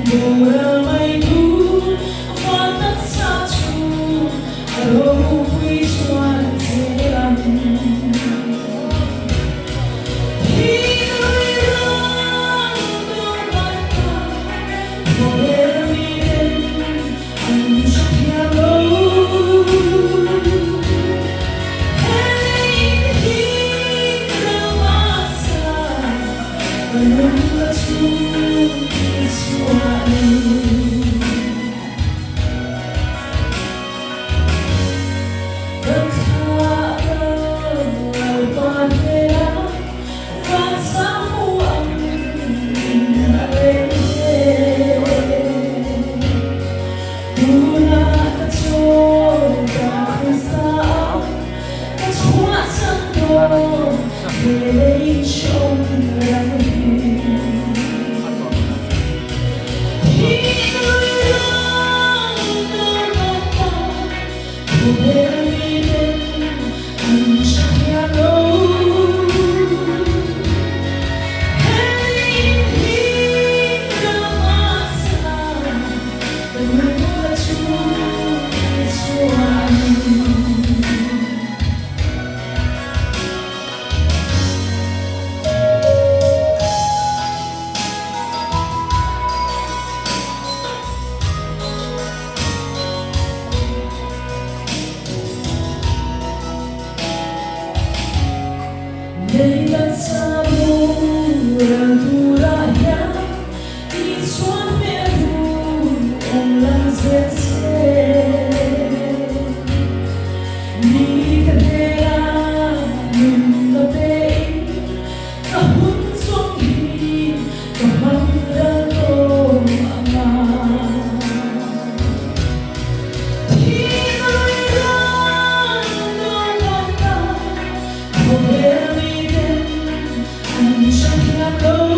Bora mai du Vata satu Arogu puisuan selam Hinoi rang Dormata Boleh miren Anjak yalo Heling hingga masa Menunggu Leyla Raya di suon meru Omlang zetse Ni kadera Nungatei Kahun songi Kahamdalo ama Hinoy rang Dormata Boleh Anjak yalo